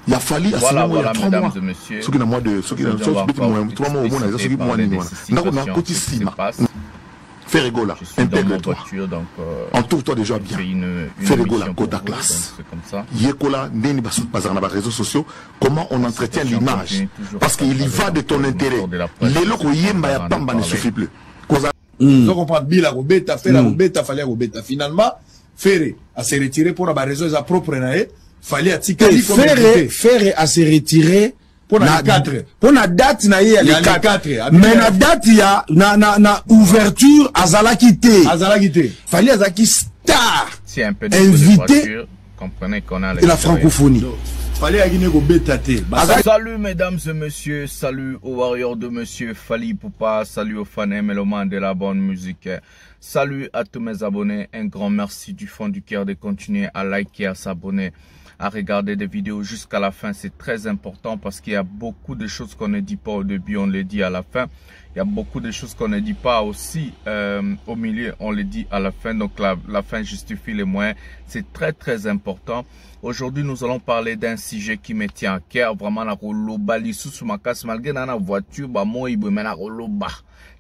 Il a fallu à voilà, il y a 3 mois. Mesdames et messieurs. Ce qui n'a moins de, ce qui n'a pas de 3 mois au moins, ce qui moins de côté Sima. Fais rigoler, intègre-toi. Entoure-toi des gens bien. Fais rigoler, côté classe. Yekola, Neni Bassout Bazar dans les réseaux sociaux. Comment on entretient l'image? Parce qu'il y va de ton intérêt. Les locaux Yemba ya Pamba ne suffit plus. Vous comprenez, Bila Robeta, Fera Robeta, fallait Robeta. Finalement, Ferré a se retiré pour avoir raison de sa propre naïe. Fallait à Tikali Ferré a se retiré pour la 4. Pour la date na y a les 4. Mais la date y a na ouverture à Zalakité. Fallait à Zaki star. C'est un peu de invité. Comprenez qu'on a la francophonie. Fallait à Guinée Robeta. Salut mesdames et messieurs, salut aux warriors de monsieur Fally Ipupa, salut aux fans et mélomanes de la bonne musique. Salut à tous mes abonnés, un grand merci du fond du cœur de continuer à liker, à s'abonner, à regarder des vidéos jusqu'à la fin. C'est très important parce qu'il y a beaucoup de choses qu'on ne dit pas au début, on les dit à la fin. Il y a beaucoup de choses qu'on ne dit pas aussi au milieu, on les dit à la fin. Donc la fin justifie les moyens. C'est très important. Aujourd'hui, nous allons parler d'un sujet qui me tient à cœur. Vraiment, la roloba, l'issue makas malgré na voiture, bah moi il me na roloba.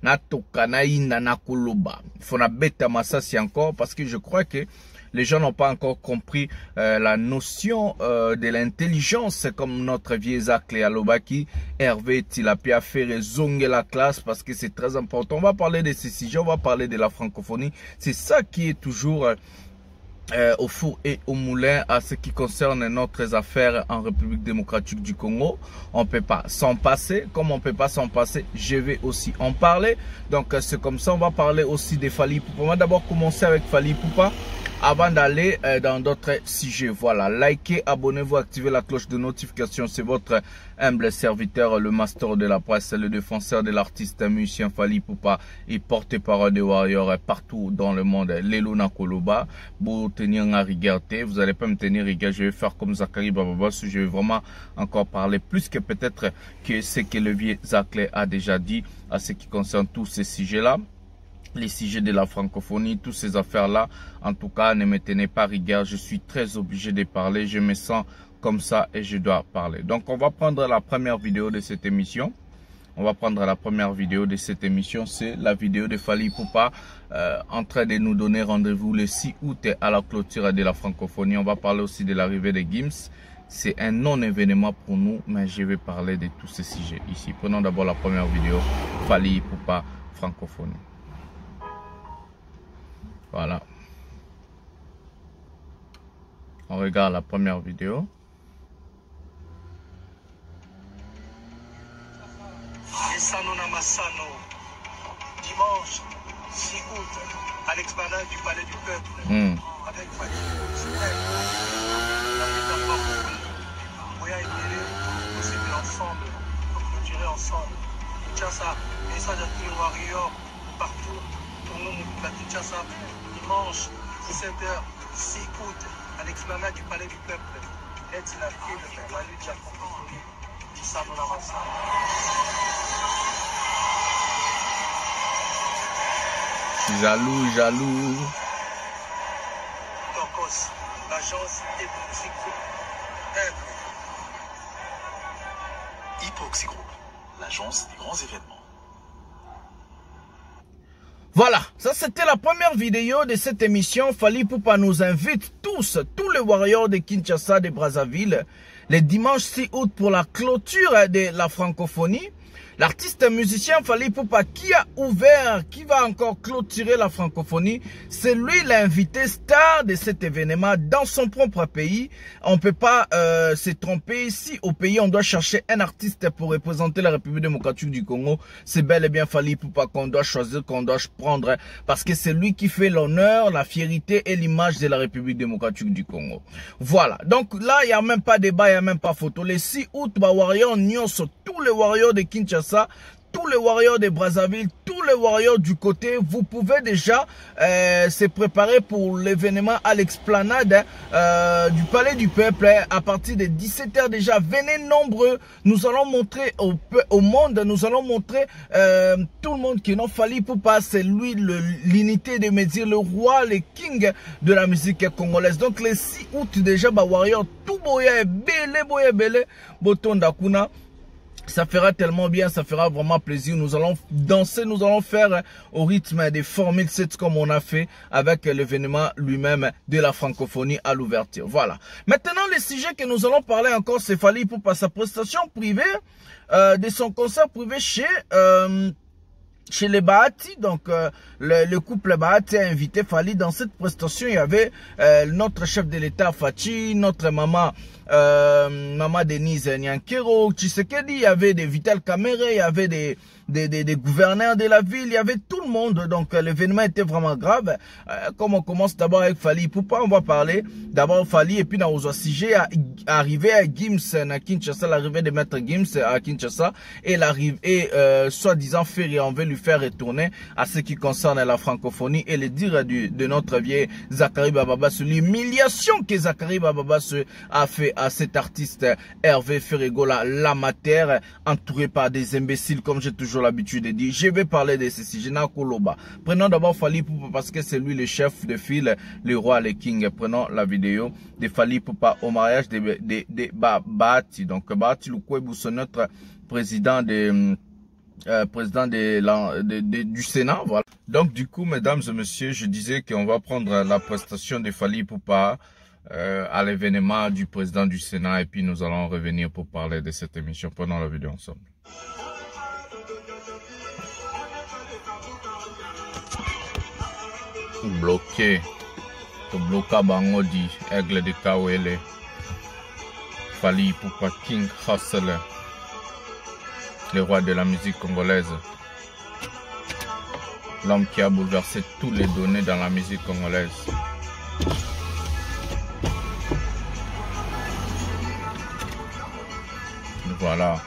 Na tokana ina na koloba. Il faut na bêta massasi encore parce que je crois que les gens n'ont pas encore compris la notion de l'intelligence, comme notre vieux Zach Léalobaki, Hervé Tilapi a fait raisonner la classe parce que c'est très important. On va parler de ces sujets, on va parler de la francophonie. C'est ça qui est toujours au four et au moulin à ce qui concerne notre affaires en République démocratique du Congo. On peut pas s'en passer. Comme on peut pas s'en passer, je vais aussi en parler. Donc c'est comme ça, on va parler aussi de Fally Ipupa. On va d'abord commencer avec Fally Ipupa avant d'aller dans d'autres sujets. Voilà, likez, abonnez-vous, activez la cloche de notification. C'est votre humble serviteur, le master de la presse, le défenseur de l'artiste, musicien Fally Ipupa et porte-parole des warriors partout dans le monde. Lelo Nakoloba, pour tenir en rigueur, vous n'allez pas me tenir rigueur. Je vais faire comme Zachary Bababas. Je vais vraiment encore parler plus que peut-être que ce que le vieux Zachary a déjà dit à ce qui concerne tous ces sujets-là. Les sujets de la francophonie, toutes ces affaires-là. En tout cas, ne me tenez pas rigueur. Je suis très obligé de parler. Je me sens comme ça et je dois parler. Donc, on va prendre la première vidéo de cette émission. C'est la vidéo de Fally Ipupa en train de nous donner rendez-vous le 6 août à la clôture de la francophonie. On va parler aussi de l'arrivée de Gims. C'est un non-événement pour nous, mais je vais parler de tous ces sujets ici. Prenons d'abord la première vidéo, Fally Ipupa, francophonie. Voilà. On regarde la première vidéo. Dimanche 6 août à l'explanade du Palais du Peuple. Avec Fally Ipupa, ensemble, clôturer ensemble. Kinshasa, message à tous les warriors partout. Pour nous, la Kinshasa, dimanche 17h 6 août à l'explanade du Palais du Peuple. Est-il la fille de la lutte de la francophonie? Jaloux. Tokos, l'agence Epoxy Group. Epoxy Group, l'agence des grands événements. Voilà, ça c'était la première vidéo de cette émission. Fally Ipupa nous invite tous les warriors de Kinshasa, de Brazzaville, le dimanche 6 août pour la clôture de la francophonie. L'artiste musicien Fally Ipupa qui a ouvert, qui va encore clôturer la francophonie, c'est lui l'invité star de cet événement dans son propre pays. On ne peut pas se tromper. Ici au pays, on doit chercher un artiste pour représenter la République démocratique du Congo. C'est bel et bien Fally Ipupa qu'on doit choisir, qu'on doit prendre, parce que c'est lui qui fait l'honneur, la fierté et l'image de la République démocratique du Congo. Voilà, donc là, il n'y a même pas débat, il n'y a même pas photo. Les 6 août, warriors, tous les warriors de Kinshasa, tous les warriors de Brazzaville, tous les warriors du côté, vous pouvez déjà se préparer pour l'événement à l'explanade du Palais du Peuple à partir de 17h déjà. Venez nombreux, nous allons montrer au monde, nous allons montrer tout le monde qui n'ont fallu pour pas, c'est lui l'unité de Médire, le roi, le king de la musique congolaise. Donc le 6 août déjà, bah warrior, tout boya belé, boton d'Akuna. Ça fera tellement bien, ça fera vraiment plaisir. Nous allons danser, nous allons faire au rythme des Formule 7 comme on a fait avec l'événement lui-même de la francophonie à l'ouverture. Voilà. Maintenant, le sujet que nous allons parler encore, c'est Fally Ipupa, sa prestation privée, de son concert privé chez les Bahati. Donc le couple Bahati a invité Fally. Dans cette prestation, il y avait notre chef de l'État Fachi, notre maman Denise Nyankero, Tshisekedi, il y avait des Vital Kamerhe, il y avait des gouverneurs de la ville, il y avait tout le monde. Donc l'événement était vraiment grave. Comme on commence d'abord avec Fally Ipupa, on va parler d'abord Fally et puis dans aux sujet arrivé à Gims à Kinshasa, l'arrivée de Maître Gims à Kinshasa et l'arrivée soi-disant Ferry, on veut lui faire retourner à ce qui concerne la francophonie et le dire de notre vieux Zakari Bababasu, l'humiliation que Zakari Bababasu a fait à cet artiste Hervé Ferregola, l'amateur, entouré par des imbéciles comme j'ai toujours l'habitude de dire. Je vais parler de ceci, Jena Koloba. Prenons d'abord Fally Ipupa parce que c'est lui le chef de file, le roi, le king. Prenons la vidéo de Fally Ipupa au mariage de Bahati. Donc Bahati Lukwebo, c'est notre président du Sénat. Voilà. Donc du coup, mesdames et messieurs, je disais qu'on va prendre la prestation de Fally Ipupa à l'événement du président du Sénat et puis nous allons revenir pour parler de cette émission. Prenons la vidéo ensemble. Bloqué, bloqué Bangodi, Aigle de Kawele, Fally Ipupa, King Hustler, le roi de la musique congolaise, l'homme qui a bouleversé tous les données dans la musique congolaise. Voilà,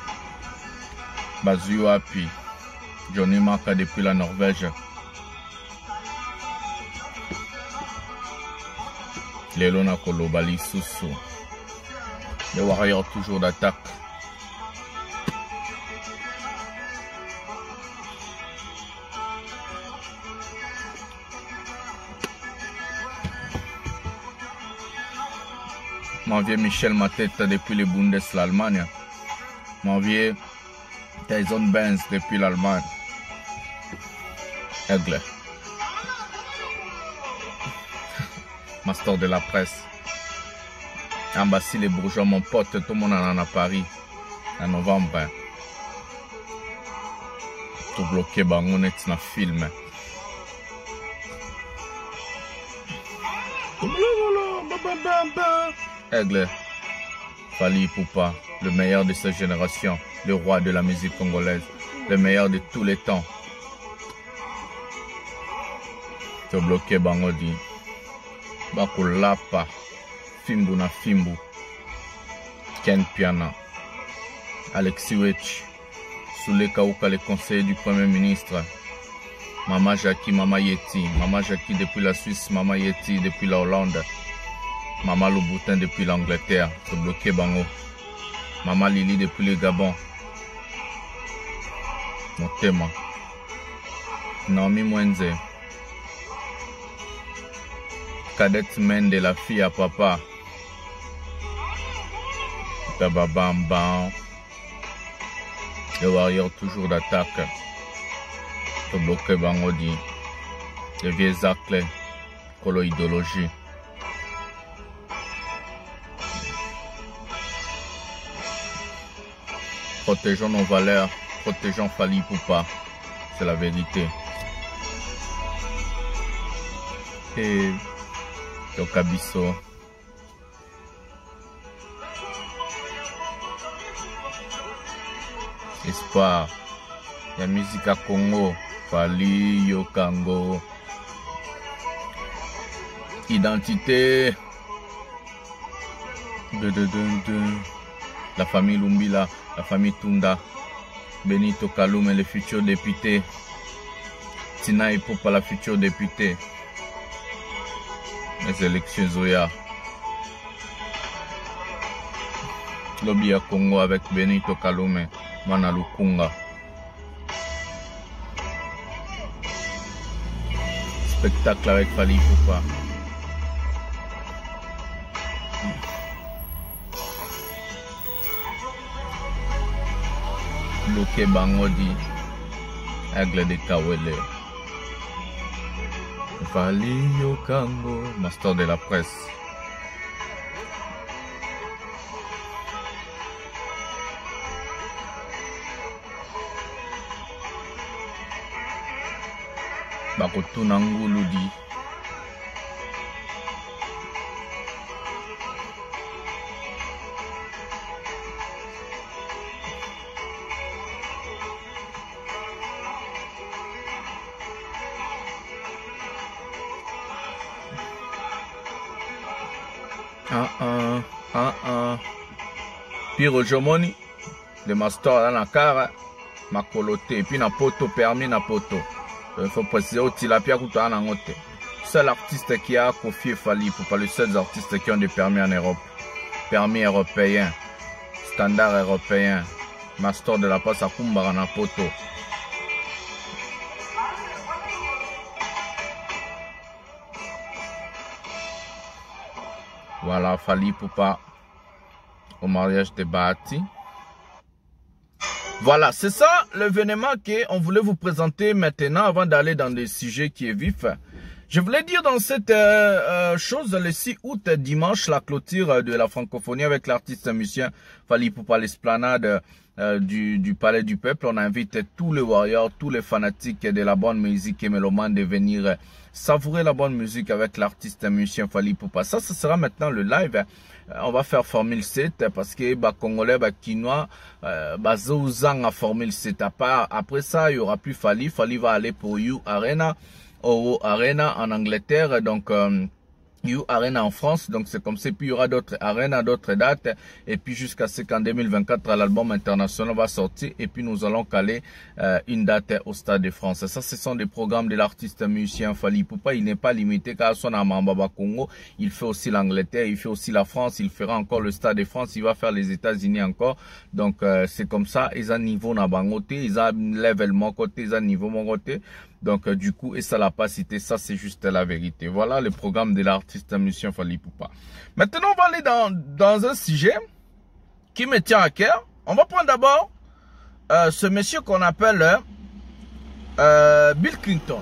Bazuo Api, Johnny Maka depuis la Norvège. Lelona Kolobali Soussou. Les warriors toujours d'attaque. Mon vieux Michel Mateta depuis les Bundes l'Allemagne. Mon vieux Tyson Benz depuis l'Allemagne. Aigle. Master de la presse. Ambassi les bourgeois, mon pote, tout le monde en a à Paris. En novembre. Tout bloqué, on est dans film. Aigle. Fally Ipupa, le meilleur de sa génération, le roi de la musique congolaise, le meilleur de tous les temps. Tout bloqué, Bangodi. Bakulapa, Fimbu na Fimbu, Ken Piana, Alexis Wech, Soule Kauka, le conseiller du Premier ministre, Mama Jackie, Mama Yeti, Mama Jackie depuis la Suisse, Mama Yeti depuis la Hollande, Mama Louboutin depuis l'Angleterre, tout bloqué Bango, Mama Lili depuis le Gabon, Motema, Naomi Mwenze, Cadette mène de la fille à papa. Tababambam. Le warrior toujours d'attaque. Le bloqué Bangodi. Le vieux Zacle. Colo-idéologie. Protégeons nos valeurs. Protégeons Fally Ipupa. C'est la vérité. Et Yokabiso. Espoir. La musique à Congo. Fally Yokango. Identité. La famille Lumbila. La famille Tunda. Benito Kaloum, le futur député. Tina Ipupa, la future députée. Les élections Zoya. Lobby à Congo avec Benito Kaloum, Manalukunga. Spectacle avec Fally Ipupa. Luke Bangodi, Aigle de Kawele. Fally Yokango, master de la presse. Bakotuna Nguludi. Piro Jomoni, le master dans la cara, ma coloté, puis na poto, permis na poto. Il faut préciser au tilapia kouta na ngote. Seul artiste qui a confié Fally Ipupa, les seuls artistes qui ont des permis en Europe. Permis européen, standard européen, master de la passe à Kumbara na poto. Voilà, Fally Ipupa au mariage de Bahati. Voilà, c'est ça l'événement qu'on voulait vous présenter maintenant avant d'aller dans des sujets qui est vif. Je voulais dire dans cette chose, le 6 août, dimanche, la clôture de la francophonie avec l'artiste musicien Fally Ipupa, l'esplanade du Palais du Peuple. On invite tous les warriors, tous les fanatiques de la bonne musique et mélomanes de venir savourer la bonne musique avec l'artiste musicien Fally Ipupa. Ça, ce sera maintenant le live. On va faire Formule 7 parce que Congolais, Kinois, Zouzang à Formule 7. Après ça, il n'y aura plus Fally. Fally va aller pour You Arena, Oro Arena en Angleterre. Donc, You Arena en France, donc c'est comme ça. Puis il y aura d'autres arénas, d'autres dates. Et puis jusqu'à ce qu'en 2024, l'album international va sortir. Et puis nous allons caler une date au Stade de France. Ça, ce sont des programmes de l'artiste musicien Fally Ipupa. Il n'est pas limité car son Amambaba Congo. Il fait aussi l'Angleterre, il fait aussi la France. Il fera encore le Stade de France. Il va faire les États-Unis encore. Donc c'est comme ça. Ils ont niveau na bangoté, ils ont level mon côté, ils ont niveau mon côté. Donc du coup, et ça l'a pas cité, ça c'est juste la vérité. Voilà le programme de l'artiste musicien Fally Ipupa. Maintenant, on va aller dans un sujet qui me tient à cœur. On va prendre d'abord ce monsieur qu'on appelle Bill Clinton.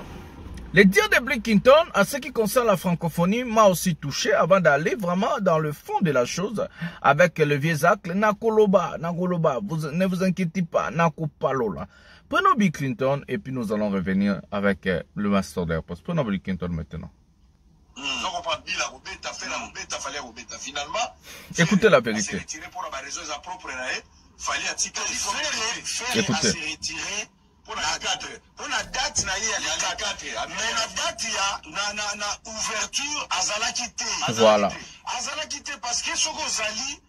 Les dires de Bill Clinton, en ce qui concerne la francophonie, m'a aussi touché avant d'aller vraiment dans le fond de la chose avec le vieux Zach. Nakoloba, ne vous inquiétez pas, Nakopalola. Prenons Bill Clinton et puis nous allons revenir avec le master de la poste. Prenons Bill Clinton maintenant. Écoutez la vérité. Écoutez. On a date na ouverture azala quitté. Voilà. Azala quitté parce que ce que zali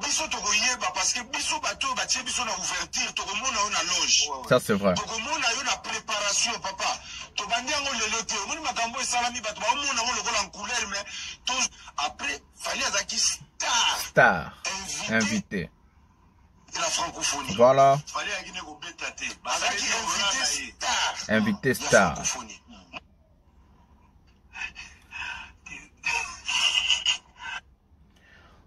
biso tokoyeba parce que biso bato batie biso na ouverture tokomona yo na loge. Ça c'est vrai. Tokomona yo na préparation papa. To bandi ngo lelo te. Moni makambo esalami bato ba omona ngo lokola en couleur mais après Fally azaki star. Invité. De la francophonie. Voilà. Invité star.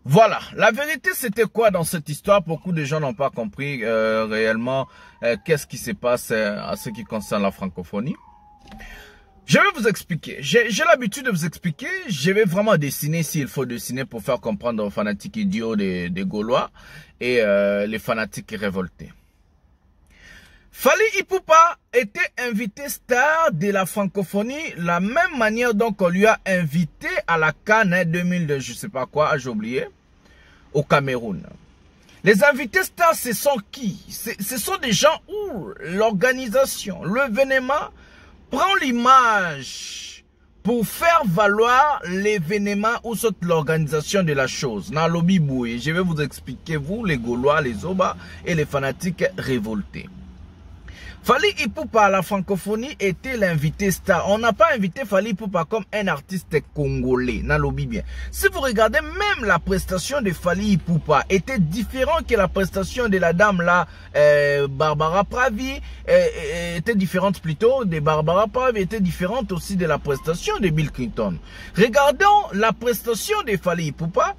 Voilà, la vérité c'était quoi dans cette histoire? Beaucoup de gens n'ont pas compris réellement qu'est-ce qui se passe à ce qui concerne la francophonie. Je vais vous expliquer. J'ai l'habitude de vous expliquer. Je vais vraiment dessiner s'il faut dessiner pour faire comprendre aux fanatiques idiots des Gaulois et les fanatiques révoltés. Fally Ipupa était invité star de la francophonie, la même manière dont on lui a invité à la Cannes 2002, je sais pas quoi, j'ai oublié, au Cameroun. Les invités stars, ce sont qui? Ce sont des gens où l'organisation, l'événement prend l'image, pour faire valoir l'événement ou l'organisation de la chose. Dans lobby boué, je vais vous expliquer, vous, les Gaulois, les Oba et les fanatiques révoltés. Fally Ipupa à la francophonie était l'invité star. On n'a pas invité Fally Ipupa comme un artiste congolais. Nalobi bien. Si vous regardez, même la prestation de Fally Ipupa était différente que la prestation de la dame là, Barbara Pravi, était différente plutôt de Barbara Pravi, était différente aussi de la prestation de Bill Clinton. Regardons la prestation de Fally Ipupa.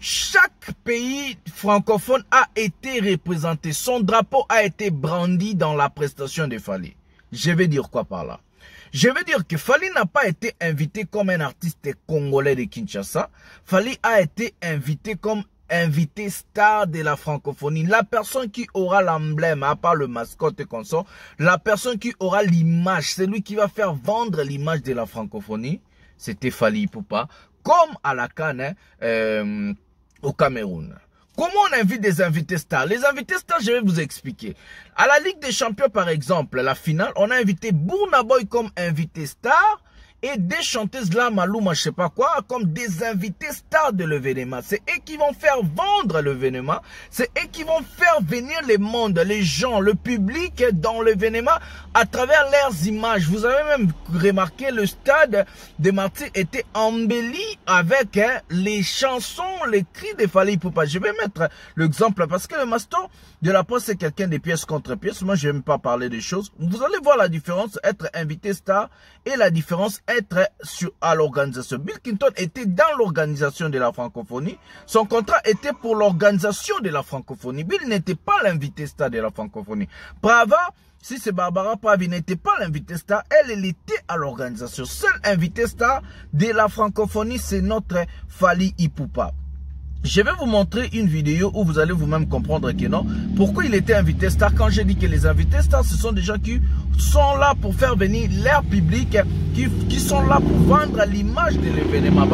Chaque pays francophone a été représenté. Son drapeau a été brandi dans la prestation de Fally. Je vais dire quoi par là? Je veux dire que Fally n'a pas été invité comme un artiste congolais de Kinshasa. Fally a été invité comme invité star de la francophonie. La personne qui aura l'emblème, à part le mascotte et consort, la personne qui aura l'image, c'est lui qui va faire vendre l'image de la francophonie. C'était Fally Ipupa. Comme à la Cannes, au Cameroun. Comment on invite des invités stars? Les invités stars, je vais vous expliquer. À la Ligue des Champions, par exemple, la finale, on a invité Burna Boy comme invité star et des chanteuses là, Maluma, je sais pas quoi, comme des invités stars de l'événement. C'est eux qui vont faire vendre l'événement. C'est eux qui vont faire venir les mondes, les gens, le public dans l'événement à travers leurs images. Vous avez même remarqué, le stade de Martyrs était embelli avec les chansons, les cris de Fally Ipupa. Je vais mettre l'exemple parce que le master de la poste, c'est quelqu'un des pièces contre pièces. Moi, je n'aime pas parler des choses. Vous allez voir la différence, être invité star et la différence être à l'organisation. Bill Clinton était dans l'organisation de la francophonie. Son contrat était pour l'organisation de la francophonie. Bill n'était pas l'invité star de la francophonie. Brava, si c'est Barbara Pravi n'était pas l'invité star, elle était à l'organisation. Seul invité star de la francophonie, c'est notre Fally Ipupa. Je vais vous montrer une vidéo où vous allez vous-même comprendre que non. Pourquoi il était invité star? Quand j'ai dit que les invités stars, ce sont des gens qui sont là pour faire venir leur public, qui sont là pour vendre l'image de l'événement.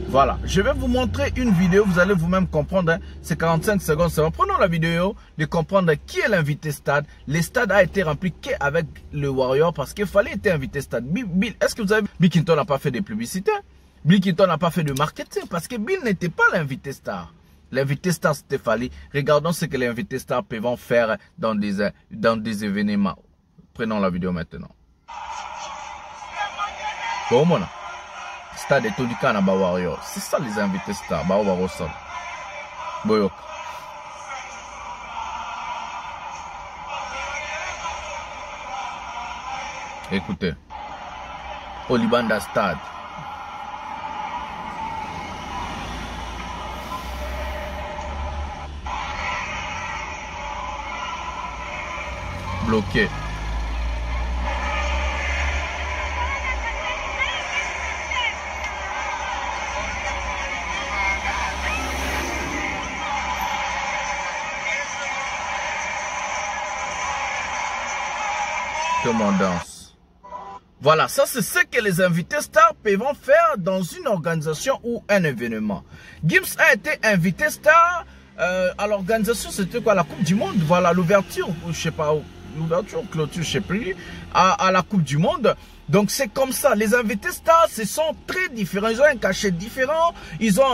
Voilà, je vais vous montrer une vidéo, vous allez vous-même comprendre, hein, c'est 45 secondes seulement. Prenons la vidéo de comprendre qui est l'invité stade. Le stade a été rempli qu'avec le Warrior parce qu'il fallait être invité stade. Bill, est-ce que vous avez... Bill Clinton n'a pas fait de publicité? Bill Clinton n'a pas fait de marketing parce que Bill n'était pas l'invité star. L'invité star, c'était Fally. Regardons ce que les invités stars peuvent faire dans des événements. Prenons la vidéo maintenant. Bon, mon stade de Tolika na Warrior. C'est ça les invités stars. Bah, on va ressortir. Boyok. Écoutez. Olibanda Stade. Bloqué. Tout le monde danse. Voilà, ça c'est ce que les invités stars peuvent faire dans une organisation ou un événement. Gims a été invité star à l'organisation, c'était quoi, la Coupe du Monde? Voilà, l'ouverture, je sais pas où. L'ouverture, clôture, je sais plus, à la Coupe du Monde. Donc c'est comme ça, les invités stars, ce sont très différents, ils ont un cachet différent, ils ont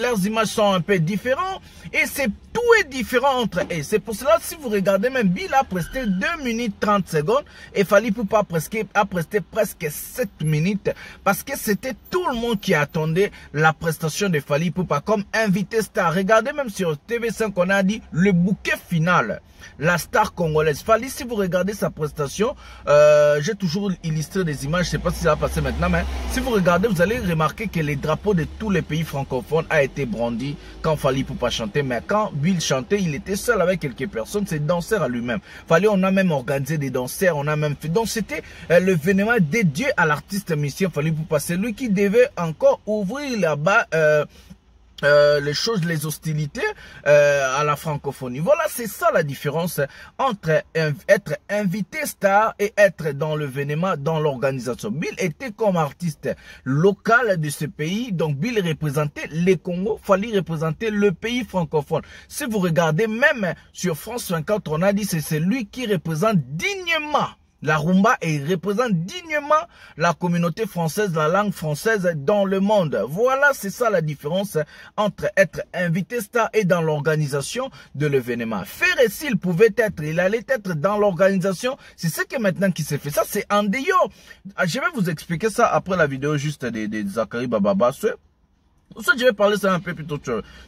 leurs images sont un peu différentes et tout est différent entre eux. C'est pour cela, si vous regardez même, Bill a presté 2 minutes 30 secondes et Fally Ipupa a presté presque 7 minutes parce que c'était tout le monde qui attendait la prestation de Fally Ipupa comme invité star. Regardez même sur TV5, on a dit le bouquet final. La star congolaise. Fally, si vous regardez sa prestation, j'ai toujours illustré des images, je ne sais pas si ça va passer maintenant, mais si vous regardez, vous allez remarquer que les drapeaux de tous les pays francophones a été brandi quand Fally Ipupa chantait, mais quand Bill chantait, il était seul avec quelques personnes, c'est danseur à lui-même. Fally, on a même organisé des danseurs, on a même fait. Donc c'était l'événement dédié à l'artiste musicien Fally Ipupa. C'est lui qui devait encore ouvrir là-bas les choses, les hostilités à la francophonie. Voilà, c'est ça la différence entre être invité star et être dans l'événement, dans l'organisation. Bill était comme artiste local de ce pays, donc Bill représentait les Congo, Fally représenter le pays francophone. Si vous regardez même sur France 24, on a dit c'est celui qui représente dignement La rumba représente dignement la communauté française, la langue française dans le monde. Voilà, c'est ça la différence entre être invité star et dans l'organisation de l'événement. Ferré, s'il pouvait être, il allait être dans l'organisation. C'est ce que maintenant qui s'est fait. Ça, c'est en dehors. Je vais vous expliquer ça après la vidéo juste de Zachary Bababa. Pour ça, je vais parler ça un peu plus tôt.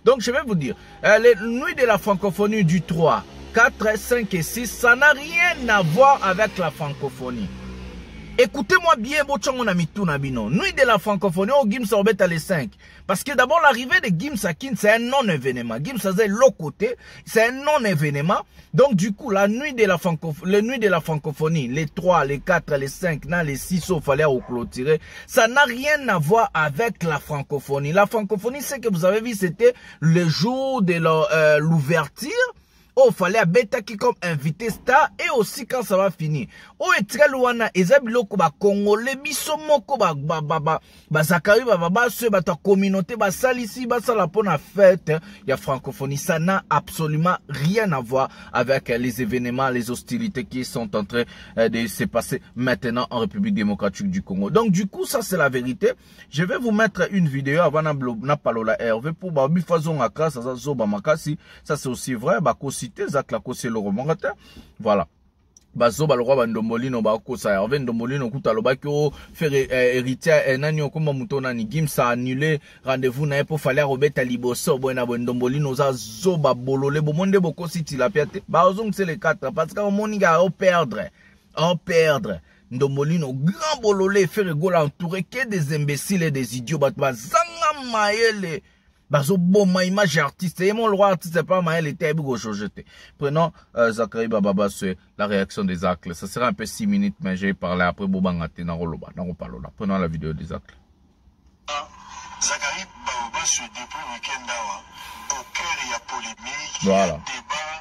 Donc, je vais vous dire, les nuits de la francophonie du 3, 4, 5 et 6, ça n'a rien à voir avec la francophonie. Écoutez-moi bien, nuit de la francophonie, au Gims Orbet à les 5. Parce que d'abord, l'arrivée de Gims Akin, c'est un non-événement. Gims c'est l'autre côté, c'est un non-événement. Donc, du coup, les nuits de la francophonie, les 3, les 4, les 5, les 6, il fallait clôturer. Ça n'a rien à voir avec la francophonie. La francophonie, c'est que vous avez vu, c'était le jour de l'ouverture. Oh, fallait bêta qui comme invité star et aussi quand ça va finir. Oh, et très loin, ezabiloko ba congolais biso moko ba Zachary ba se ba ta communauté ba salisi ba sala pour la fête ya francophonie. Ça n'a absolument rien à voir avec les événements, les hostilités qui sont en train de se passer maintenant en République démocratique du Congo. Donc du coup, ça c'est la vérité. Je vais vous mettre une vidéo avant na palola Hervé pour ba bifazon aka ça zoba makasi. Ça c'est aussi vrai ba kosi Zach la c'est le romangateur. Voilà. Bazo balroi bandombolino ba ko sa Hervé Ndombolino kuta lobaki o faire héritier nani okoma mutona ni Gims a annulé rendez-vous na pour fallait robeta liboso bona Ndombolino za zoba bolole bomonde boko siti la piate ba ozong c'est les 4 parce que moninga au perdre Ndombolino grand bolole faire gol entouré que des imbéciles et des idiots ba zanga maele. Bazo bon image artiste et mon roi artiste c'est pas mal était jeté. Prenons Zachary Bababa sur la réaction des Acles. Ça sera un peu 6 minutes mais j'ai parlé après Bobangate dans Roloba dans Palola. Prenons la vidéo des Acles. Zachary Bababa se déploie week-end au cœur il y a polémique, voilà. Débat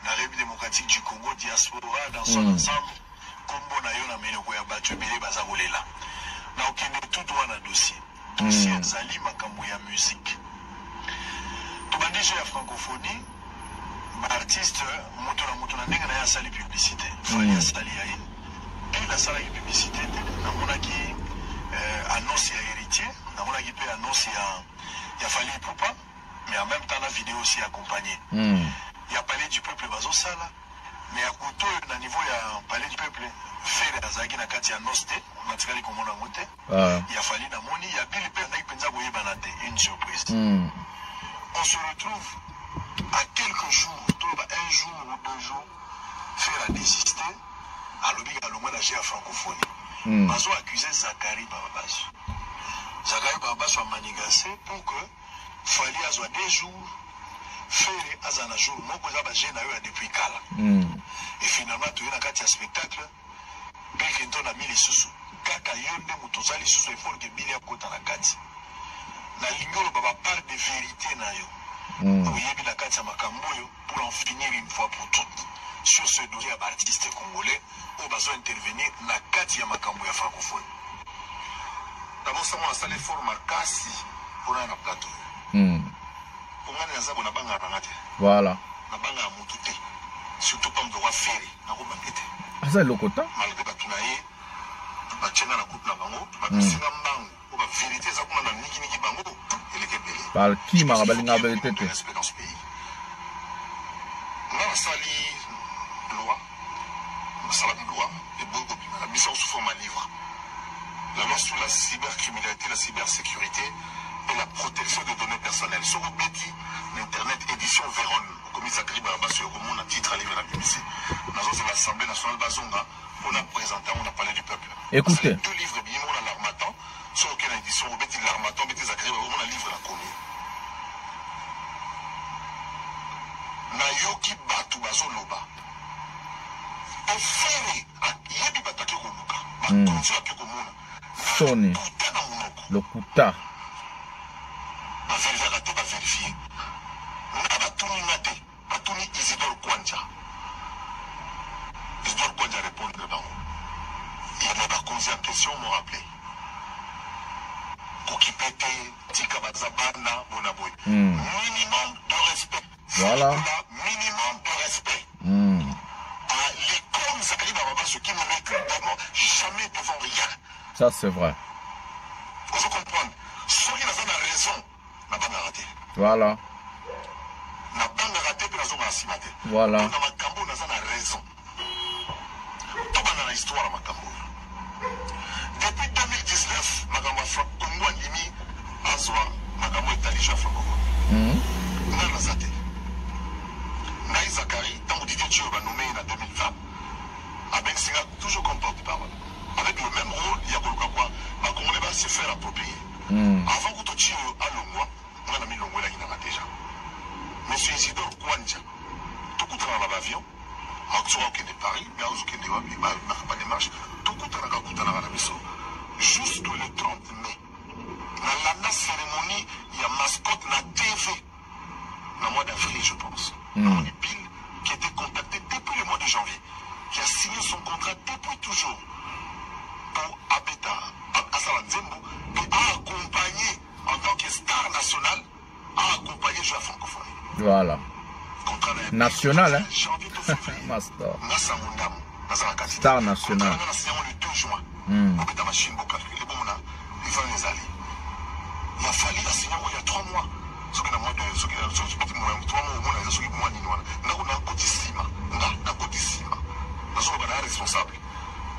la République démocratique du Congo diaspora dans son ensemble combo na yo na menoko ya batu belé bazakolela. Na okende tout droit na dossier. Dossier zali makambo ya musique. Déjà la francophonie, artiste, motona ndenge na ya sali publicité. Fali ya sali ya in. Et la salle de publicité, na mona ki annonce ya héritier, na mona ki pe annonce ya Fali Poupa, mais en même temps la vidéo aussi accompagnée. Il y a Palais du peuple bazo sala, mais à couteau na niveau ya Palais du peuple, faire azaki na kati ya noste, matikali komona mote. Il y a Fali na moni, il y a Billy pe na ipenza boye banate, une surprise. On se retrouve à quelques jours, un jour ou 2 jours, faire à désister à l'objet à l'homme d'agir à francophonie. Bazo accusé Zachary Bababa. Zachary Bababa soit manigancé pour que Fali a soit 2 jours, faire à un jour, moi que j'ai depuis Kala. Et finalement, tu es dans un spectacle, Bill Clinton a mis les sous. Kaka yonde mutozali sous il faut que Billy a côté la carte. Na lingolo baba part de vérité na yo. Oyebi la kati ya makambo yo pour en finir une fois pour toutes sur ce dossier d'artistes congolais où besoin intervenir na kati ya makambo ya francophone. D'abord ça m'a salé fort makasi pour un plateau. Pour moi na zabona banga rangate. Voilà. Na banga mutu te. Surtout comme de roi ferry na ko bangete. Asa lokota. Malgré batunaye bachenga na coupe na bango, basinga mbango. La vérité, ça comme on a niki bango, il était belé. Par qui m'a rappelé la vérité? Respect dans ce pays. On a sali loi, on a sali loi, et beaucoup la mission sous forme à livre. La loi sur la cybercriminalité, la cybersécurité et la protection des données personnelles. Sur le petit l'internet édition Véron, comme Zachary Bababa sur le monde, un titre à livre à la BBC. Dans l'Assemblée nationale Bazonga, on a présenté, on a parlé du peuple. Écoutez. 2 livres bien, on a l'armatan. Sur aucune édition, on met l'armaton, on met Zachary Bababa, on a livre la commune. Nayoki Batu Bazo Loba. Au ferry, Yebi Batake Koluka. Bakonzi Ake Komuna. Sonné. Le Kuta. Ba vérifier, ba vérifier. Na Batuni Nate, Batuni Isidore Kwanja. Isidore Kwanja répond dedans. Il y a des Bakonzi en question, m'ont rappelé. Kokipete, Tika Bazabana, Bonaboy. Minimum de respect. Voilà. Minimum de respect. L'icône Zachary Bababa, ce qui me réclame. jamais devant rien. Ça, c'est vrai. Vous comprenez? Ceux qui n'ont pas raison, n'a pas raté. Voilà. N'a pas raté, puis n'a pas raté. Voilà. Dans ma cambo, n'a pas raison. Tout dans l'histoire, ma cambo. Depuis 2019, ma cambo Congo Ndimi, Azwa, ma cambo est allé à Franco. N'a pas raté. Naï Zakari, tant que Didier Dieu va nommer en 2020, avec Singa, toujours comme porte-parole. Avec le même rôle, il y a quoi, ma Congolais va se faire approprier. Avant que tu à Longwa, on a mis Longwa là, il y en a déjà. Monsieur Isidore Kouanja, tout le monde dans l'avion, à Paris, mais à pas de marche, tout le monde dans la maison. Jusque le 30 mai, dans la cérémonie, il y a mascotte la TV, dans le mois d'avril, je pense. On est pile qui était contacté depuis le mois de janvier, qui a signé son contrat depuis toujours pour Abeta, à Salanzembo, qui a accompagné en tant que star national, a accompagné la francophonie. Voilà. National, hein? Master. Star national. Le 2 juin. La machine pour calculer. Il va les aller. Il a fallu la signer il y a 3 mois. Ce qui est moi de ce qui est 3 mois, ce qui est moi de responsable.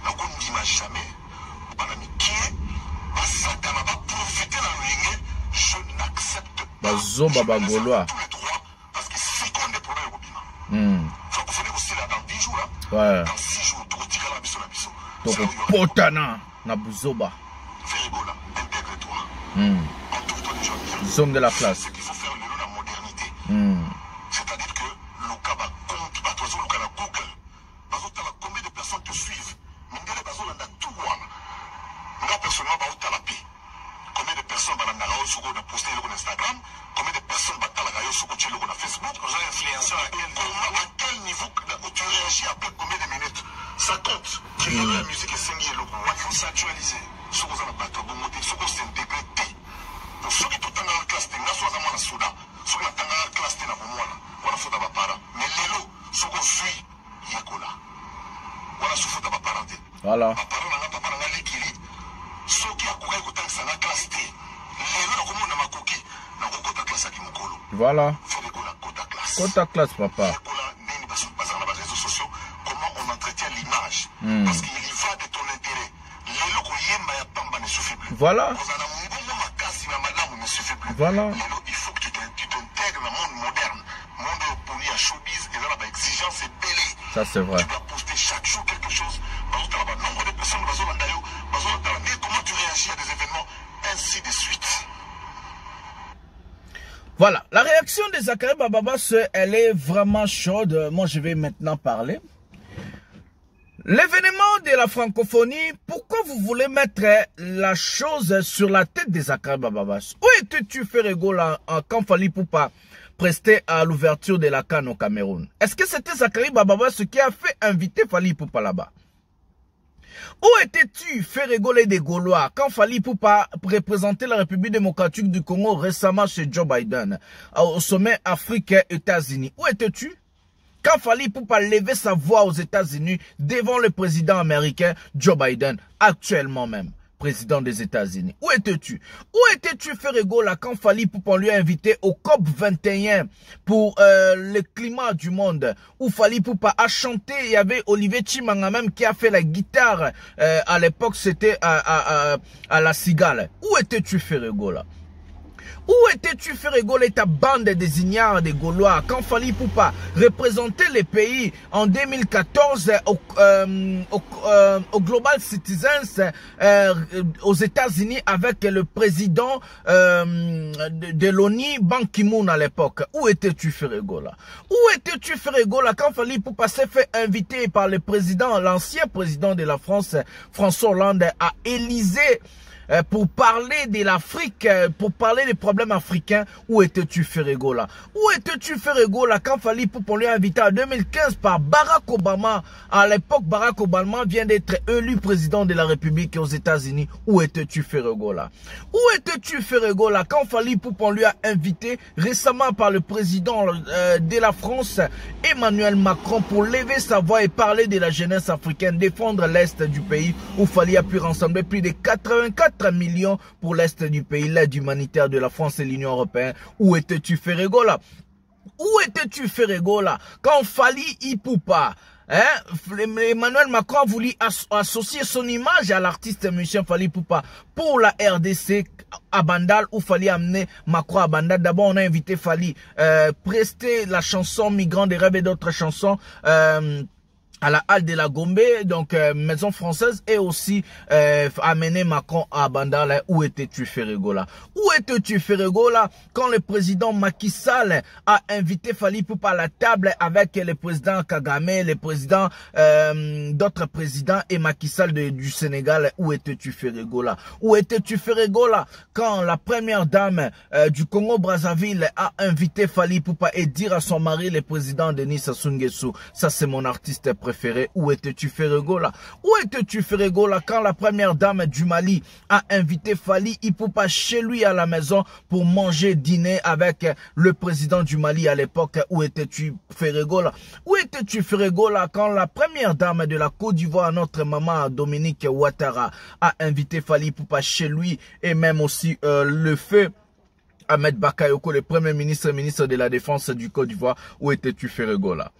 On ne jamais. Profiter la ligne. Je n'accepte pas. Zoba Gaulois. Parce que c'est qu'on est problème au Bima. Faut que aussi là dans 10 jours là. Ouais. Dans 6 jours, tu retires la mission. Toko potana na buzoba. Ferigo là, intègre-toi. Entoure-toi des gens bien. Zone de la place. C'est qu'il faut faire le la modernité. C'est-à-dire que le cas va compte, va toi le cas la Google. Parce que combien de personnes te suivent. Mais il y a des personnes dans tout le moi personnellement, va la paix. Combien de personnes vont poster sur Instagram, combien de personnes vont sur Facebook, influenceurs à quel niveau tu réagis après combien de minutes. Ça compte. Tu fais la musique et c'est il faut s'actualiser. Ce qu'on a pas trop monter, ce qu'on s'intégrer. Pour ceux qui sont dans la classe, ils sont dans la soda. Ceux qui sont dans la classe, ils sont dans la faute à para. Mais les lots, ceux qui suivent, il y a quoi là. Voilà ce faute à parenté. Voilà. Papa n'a l'équilibre. Ceux qui ont couru autant que ça n'a classe T. Voilà. Quota classe, papa. Comment on entretient l'image. Parce qu'il y va de ton intérêt. Voilà. Voilà. Il faut que tu t'intègres dans le monde moderne. Le monde poli à showbiz et là, l'exigence est belle. Ça, c'est vrai. Tu dois poster chaque jour quelque chose. Nombre de personnes, comment tu réagis à des événements, ainsi de suite. Voilà, la réaction de Zakari Bababa, elle est vraiment chaude. Moi, je vais maintenant parler. L'événement de la francophonie, pourquoi vous voulez mettre la chose sur la tête de Zakari Bababa? Où étais-tu, Ferrego, quand Fally Ipupa prestait à l'ouverture de la CAN au Cameroun? Est-ce que c'était Zakari Bababa ce qui a fait inviter Fally Ipupa là-bas? Où étais-tu, fait rigoler des Gaulois, quand Fally Ipupa représentait la République démocratique du Congo récemment chez Joe Biden, au sommet Afrique-États-Unis? Où étais-tu? Quand Fally Ipupa levait sa voix aux États-Unis devant le président américain Joe Biden, actuellement même président des États-Unis. Où étais-tu? Où étais-tu, Ferrego, là, quand Fally Ipupa lui a invité au COP 21 pour le climat du monde, où Fally Ipupa a chanté, il y avait Olivier Chimanga même qui a fait la guitare, à l'époque c'était à la Cigale. Où étais-tu, Ferrego, là? Où étais-tu, Ferrego, et ta bande des ignares des Gaulois, quand Fally Ipupa représentait les pays en 2014 au Global Citizens aux États-Unis avec le président de l'ONU, Ban Ki-moon à l'époque? Où étais-tu, Ferrego, là? Où étais-tu, Ferrego, là, quand Fally Ipupa s'est fait inviter par le président, l'ancien président de la France, François Hollande, à Élysée pour parler de l'Afrique, pour parler des problèmes africains. Où étais-tu, Ferregola? Où étais-tu, Ferregola, quand Fally Ipupa lui a invité en 2015 par Barack Obama? À l'époque, Barack Obama vient d'être élu président de la République aux États-Unis. Où étais-tu, Ferregola? Où étais-tu, Ferregola, quand Fally Ipupa lui a invité récemment par le président de la France, Emmanuel Macron, pour lever sa voix et parler de la jeunesse africaine, défendre l'Est du pays, où Fally a pu rassembler plus de 84 millions pour l'Est du pays, l'aide humanitaire de la France et l'Union européenne. Où étais-tu, Ferregola? Où étais-tu, Ferregola, quand Fally Ipupa, Emmanuel Macron a voulu associer son image à l'artiste musicien Fally Ipupa pour la RDC à Bandal, où Fally amener Macron à Bandal. D'abord, on a invité Fally prester la chanson Migrants des rêves et d'autres chansons à la halle de la Gombe, donc maison française, et aussi amener Macron à Bandal. Où étais-tu, Ferregola? Où étais-tu, Ferregola, quand le président Macky Sall a invité Fally Ipupa à la table avec le président Kagame, le président d'autres présidents et Macky Sall du Sénégal? Où étais-tu, Ferregola? Où étais-tu, Ferregola, quand la première dame du Congo-Brazzaville a invité Fally Ipupa et dire à son mari, le président Denis Sassou Nguesso, ça c'est mon artiste préféré? Où étais-tu, Ferregola? Où étais-tu, Ferregola, quand la première dame du Mali a invité Fally Ipupa chez lui à la maison pour manger, dîner avec le président du Mali à l'époque? Où étais-tu, Ferregola? Où étais-tu, Ferregola, quand la première dame de la Côte d'Ivoire, notre maman Dominique Ouattara, a invité Fally Ipupa chez lui, et même aussi le feu Ahmed Bakayoko, le premier ministre de la Défense du Côte d'Ivoire? Où étais-tu, Ferregola?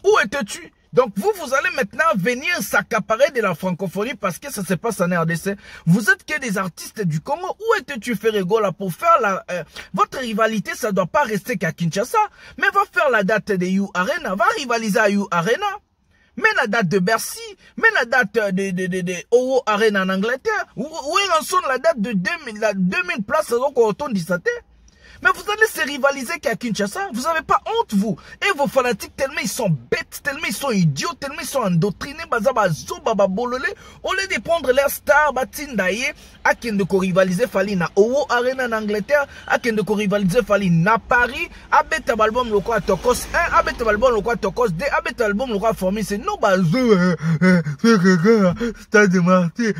Où étais-tu? Donc vous allez maintenant venir s'accaparer de la francophonie parce que ça se passe en RDC. Vous êtes que des artistes du Congo. Où étais-tu, Ferregola, pour faire la... votre rivalité, ça ne doit pas rester qu'à Kinshasa. Mais va faire la date de You Arena. Va rivaliser à You Arena. Mets la date de Bercy. Mets la date de Owo Arena en Angleterre. Où est en son la date de 2000 places donc au retourne 17. Mais vous allez se rivaliser qu'à Kinshasa. Vous n'avez pas honte, vous. Et vos fanatiques, tellement ils sont bêtes, tellement ils sont idiots, tellement ils sont endoctrinés. Au lieu de prendre leur star, Batindaye, à qui de rivaliser Fally na Owo Arena en Angleterre, à qui de rivaliser Fally na Paris, à bête album le quoi Tokos 1, à bête album le quoi Tokos 2, à bête album le quoi Formé, c'est non, stade de Marty,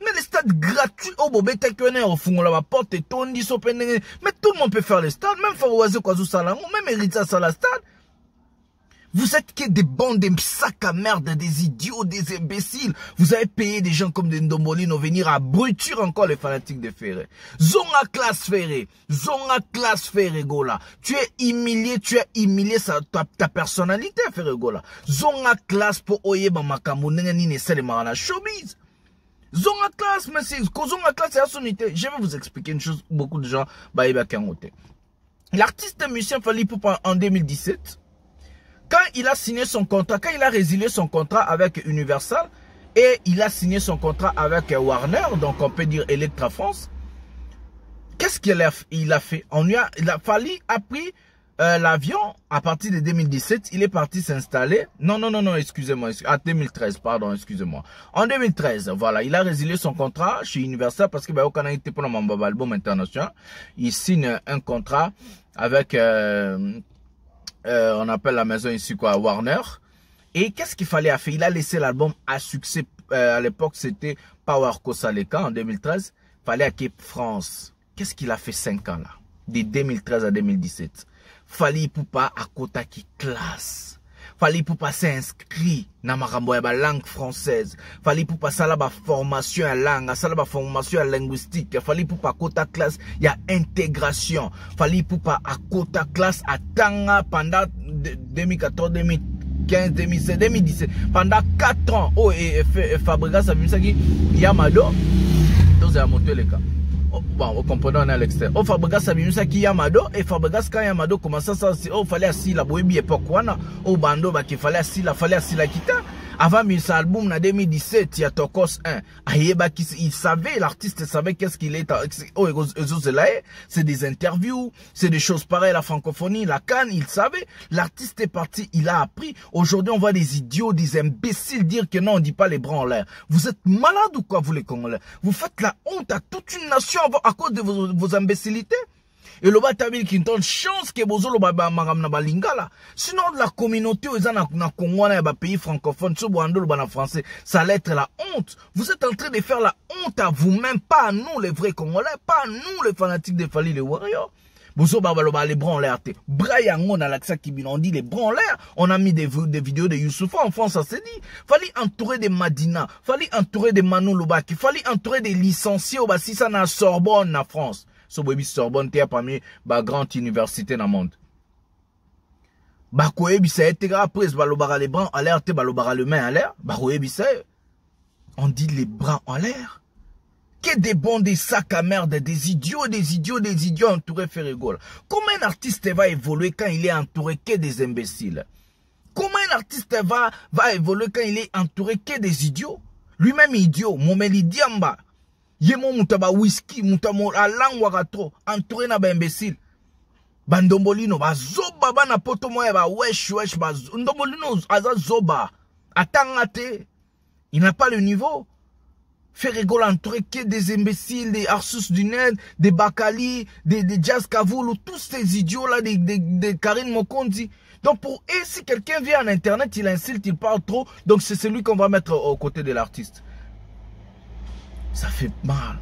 mais les stades gratuits, au Bobé Tekene, au fond, la porte et Tondi, mais tout le monde peut faire les stades, même Farouazé Kwazou Salamou, même Erita Salah stade. Vous êtes que des bandes de sacs à merde, des idiots, des imbéciles. Vous avez payé des gens comme des Ndombolino venir à bruture encore les fanatiques de Ferré. Zonga classe Ferré, Gola. Tu es humilié ta personnalité, Ferré Gola. Zonga classe pour Oyeba Makamou, Neneni Nessele Marana Showbiz. Zonga classe, mais c'est Zonga classe et Assunité. Je vais vous expliquer une chose, beaucoup de gens, Baïba Kangote. L'artiste musicien Fally Ipupa en 2017, quand il a signé son contrat, quand il a résilié son contrat avec Universal et il a signé son contrat avec Warner, donc on peut dire Electra France, qu'est-ce qu'il a fait? Fally a pris l'avion à partir de 2017, il est parti s'installer. Non, excusez-moi, à 2013, pardon, excusez-moi. En 2013, voilà, il a résilié son contrat chez Universal parce que au Canada, il était pour un album international. Il signe un contrat avec on appelle la maison ici quoi, Warner. Et qu'est-ce qu'il fallait faire? Il a laissé l'album à succès. À l'époque, c'était Power Kosaleka en 2013. Fallait à Cape France. Qu'est-ce qu'il a fait 5 ans là? De 2013 à 2017. Fally Ipupa à Kota qui classe. Fally Ipupa s'est inscrit dans la langue française. Fally Ipupa ça la formation à langue, ça la formation à linguistique. Fally Ipupa à Kota classe, il y a intégration. Fally Ipupa à Kota classe à Tanga pendant 2014, 2015, 2016, 2017. Pendant 4 ans. Oh, et Fabregas a vu ça qui Yamado. Donc c'est à monter les cas. Bon, vous comprenez, on est à l'extérieur. Oh, Fabregas a mis ça qui Yamado. Et Fabregas, quand Yamado commençait ça, oh, fallait assis la boébi époque, oh, bando, bah, qu'il fallait assis la kita. Avant ce album, en 2017, il y a Tokos 1. Il savait, l'artiste savait qu'est-ce qu'il est. C'est des interviews, c'est des choses pareilles, la francophonie, la Cannes, il savait. L'artiste est parti, il a appris. Aujourd'hui, on voit des idiots, des imbéciles dire que non, on dit pas les bras en l'air. Vous êtes malades ou quoi, vous les Congolais? Vous faites la honte à toute une nation à cause de vos imbécilités. Et le Batabil qui donne chance que bozo le baba maram na balingala. Sinon la communauté aux na Congo na pays francophone, ce boando le bana français, ça allait être la honte. Vous êtes en train de faire la honte à vous-même, pas à nous les vrais Congolais, pas à nous les fanatiques de Fally les Warriors. Bozo baba les bras en l'air. Brian on a l'accès qui on dit les bras en l'air. On a mis des vidéos de Youssoufa en France, ça s'est dit. Fallait entourer des Madina, fallait entourer des Manu Lubaki, fallait entourer des licenciés au si ça na Sorbonne na France. So baby Sorbonne t'es parmi ba grande université dans le monde. Ba koebi ça été après ba lobara les bras en l'air te ba lobara le main en l'air. Ba koebi ça on dit les bras en l'air. Que des bons des sacs à merde, des idiots entourés Ferrégol. Comment un artiste va évoluer quand il est entouré que des imbéciles? Comment un artiste va évoluer quand il est entouré que des idiots? Lui-même idiot, Momeli Diamba. Yemo mutaba whisky, mutamo alang wakato, entouré na ba imbécile. Bandombolino, ba zoba ba na poto moya ba wesh, ba ndombolino aza zoba. Atangate. Il n'a pas le niveau. Ferrégol entouré que des imbéciles, des Arsus du Ned, des Bakali, des Jazz Kavoulou, tous ces idiots-là, des Karine Mokondi. Donc pour eux, si quelqu'un vient en internet, il insulte, il parle trop, donc c'est celui qu'on va mettre aux côtés de l'artiste. Ça fait mal.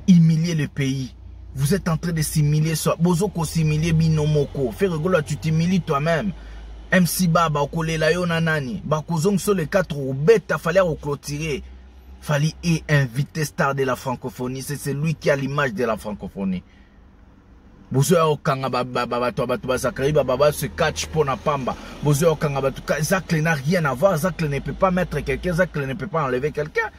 Humilier le pays. Vous êtes en train de s'humilier. Bozoko s'humilier binomoko. Ferrégol, tu t'humilies toi-même. MC Baba, Okolela Yonanani. Bakozong sur les 4 roubettes, il fallait reclôturer. Fally est invité star de la francophonie. C'est lui qui a l'image de la francophonie. Bozo okanga baba Zakari baba se catch pour na pamba. Bozo okanga Zacle n'a rien à voir. Zacle ne peut pas mettre quelqu'un. Zacle ne peut pas enlever quelqu'un.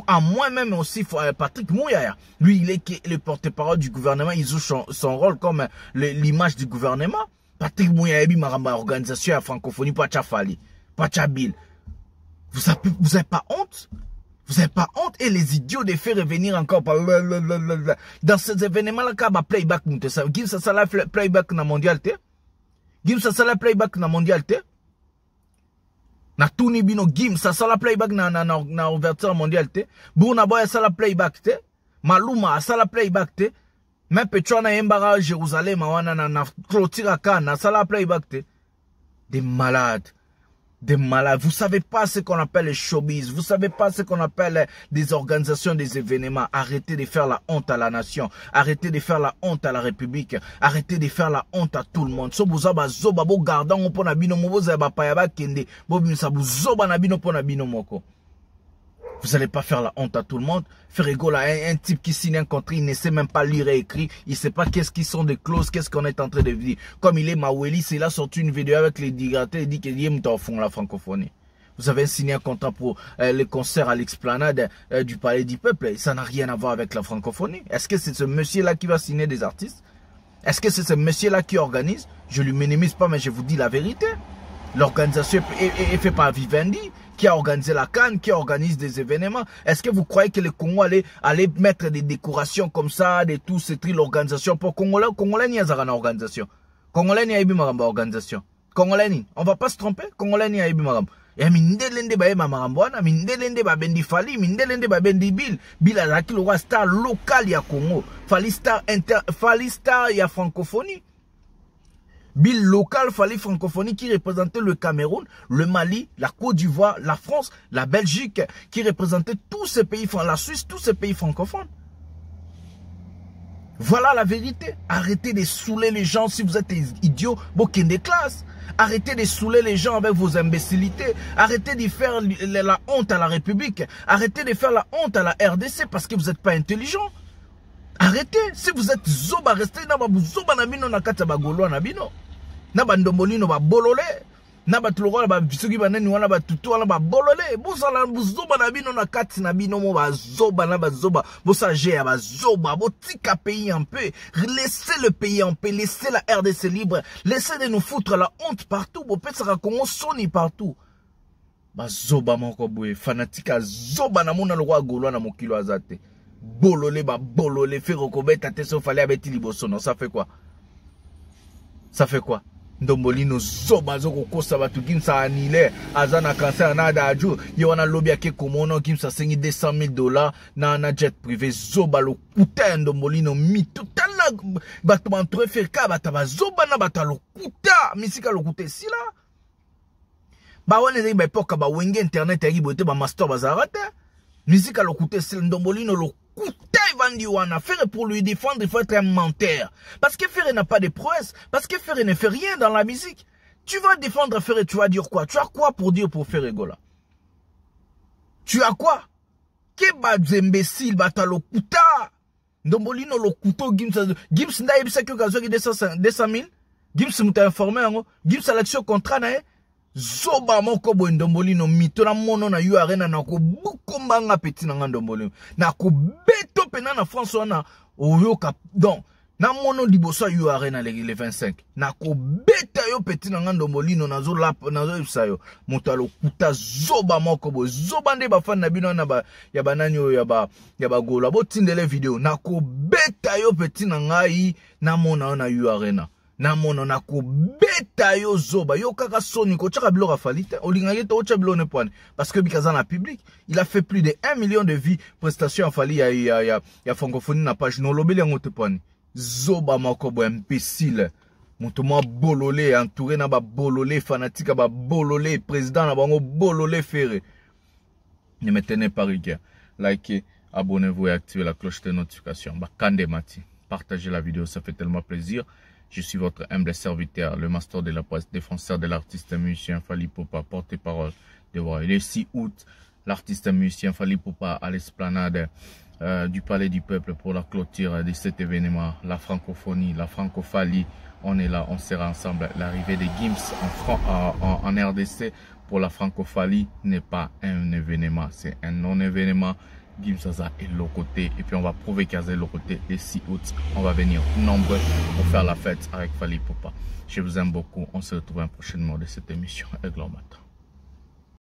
À moi-même aussi, Patrick Mouyaya. Lui, il est le porte-parole du gouvernement. Il joue son rôle comme l'image du gouvernement. Patrick Mouyaya, maramba organisation à francophonie, Pacha Fally, Pacha Bill. Vous avez pas honte? Vous n'avez pas honte? Et les idiots de faire revenir encore par dans ces événements-là, quand on playback, Gims ça la playback na mondialité. Gims ça la playback na mondialité. Na Tuni Bino Gims ça la playback na ouverture mondialité. Burna Boy ça la playback te. Maluma ça la playback te. Même Petrona Embara Jérusalem na clôture na ça la playback te. Des malades. Des malades. Vous savez pas ce qu'on appelle les showbiz. Vous savez pas ce qu'on appelle des organisations, des événements. Arrêtez de faire la honte à la nation. Arrêtez de faire la honte à la République. Arrêtez de faire la honte à tout le monde. So buzaba zoba bo gardant po na bino mo ba payaba kende. Bo bimsa bu zoba na bino po na bino moko. Vous n'allez pas faire la honte à tout le monde. Ferrégol a un type qui signe un contrat, il ne sait même pas lire et écrire. Il ne sait pas qu'est-ce qui sont des clauses, qu'est-ce qu'on est en train de dire. Comme il est Maweli, c'est là sorti une vidéo avec les dignitaires, il dit qu'il est au fond la francophonie. Vous avez signé un contrat pour les concerts à l'esplanade du Palais du Peuple. Ça n'a rien à voir avec la francophonie. Est-ce que c'est ce monsieur-là qui va signer des artistes? Est-ce que c'est ce monsieur-là qui organise? Je lui minimise pas, mais je vous dis la vérité. L'organisation est faite par Vivendi, qui a organisé la Cannes, qui organise des événements. Est-ce que vous croyez que le Congo allait mettre des décorations comme ça, de tout, c'est l'organisation pour Congolais? Congolais n'y a pas d'organisation. Congolais n'y a pas d'organisation. Congolais, on va pas se tromper. Congolais n'y a pas d'organisation. Et mindelende ba ema marambwana, mindelende ba bendi Fally, mindelende ba bendi Bill. Bill azaki le roi star local ya Congo. Fally star ya francophonie. Bill local, Fally francophonie qui représentait le Cameroun, le Mali, la Côte d'Ivoire, la France, la Belgique, qui représentait tous ces pays, la Suisse, tous ces pays francophones. Voilà la vérité. Arrêtez de saouler les gens si vous êtes idiots, bokeh des classes. Arrêtez de saouler les gens avec vos imbécilités. Arrêtez de faire la honte à la République. Arrêtez de faire la honte à la RDC parce que vous n'êtes pas intelligents. Arrêtez. Si vous êtes zoba, restez dans vous zoba nabino na kata bagolo nabino. Na bandombolino ba bolole. Na batuloro ba bisugi banani wana ba tutu wana ba bolole. Bosala zoba nabino na kati nabino mo ba zoba na ba zoba. Bosager ya ba zoba. Botika pays en paix. Laissez le pays en paix. Laissez la RDC libre. Laissez de nous foutre la honte partout. Bo pesa Congo soni partout. Zoba moko boye fanatika zoba na mona lokwa golwa na mokilo azate. Bololé ba bololé fait recobeta te so fallait abeti liboso non ça fait quoi? Ça fait quoi? Ndombolino zoba zoko kosa batu kimsa anile azana cancer na daju yo wana lobby ake komono kimsa sengi $200,000 na jet privé zoba lo kuta ndombolino mitu tala batu bantre ferka bata zoba na bata lo kuta misika lo kuta sila ba wana zai ba epoka ba wenge internet ya bote ba master bazarata misika lo kuta sila ndombolino lo kuta Vandi wana Ferré pour lui défendre il faut être un menteur parce que Ferré n'a pas de prouesse parce que Ferré ne fait rien dans la musique. Tu vas défendre Ferré, tu vas dire quoi? Tu as quoi pour dire pour Ferré Gola? Tu as quoi? Keba imbécile batalo kuta ndombolino lo kuto Gims nda yebisa ke gazo ki 200,000 Gims muta informé ngo Gims alaction contrat na zoba moko bo ndombolino mito na mono na yu arena na ko bukombanga petit na ndombolino na ko beto pena na France wana oyoka donc na mono liboso yu arena le 25 na ko beta yo petit na ndombolino na zo lap na zo sayo motalo kuta zoba moko bo zoba nde ba fan na bino na ba ya banani yo ya ba gola bo tindele video na ko beta yo petit na ngai na mona na yu arena na mono na ko beta yo zoba yo kaka soni ko tshaka bilo rafalite olingaki to tshaka bilo ne point parce que bikaza na public il a fait plus de 1 million de vues prestations en fali ya francophonie na page no lobeli ngote point zoba makobo imbécile mutu mo bololé entouré na ba bololé fanatique ba bololé président na bango bololé Ferré. Ne me tenez pas rigueur, likez, abonnez-vous et activez la cloche de notification. Bakande Mati, partagez la vidéo, ça fait tellement plaisir. Je suis votre humble serviteur, le master de la presse, défenseur de l'artiste musicien Fally Ipupa, porte-parole de Warrior. Le 6 août, l'artiste musicien Fally Ipupa à l'esplanade du Palais du Peuple pour la clôture de cet événement. La francophonie, la francophalie, on est là, on sera ensemble. L'arrivée de Gims en RDC pour la francophalie n'est pas un événement, c'est un non-événement. Gims est l'autre côté et puis on va prouver qu'il y a l'autre côté. Le 6 août, on va venir nombreux pour faire la fête avec Fally Ipupa. Je vous aime beaucoup. On se retrouve prochainement de cette émission. Aigle en Mat.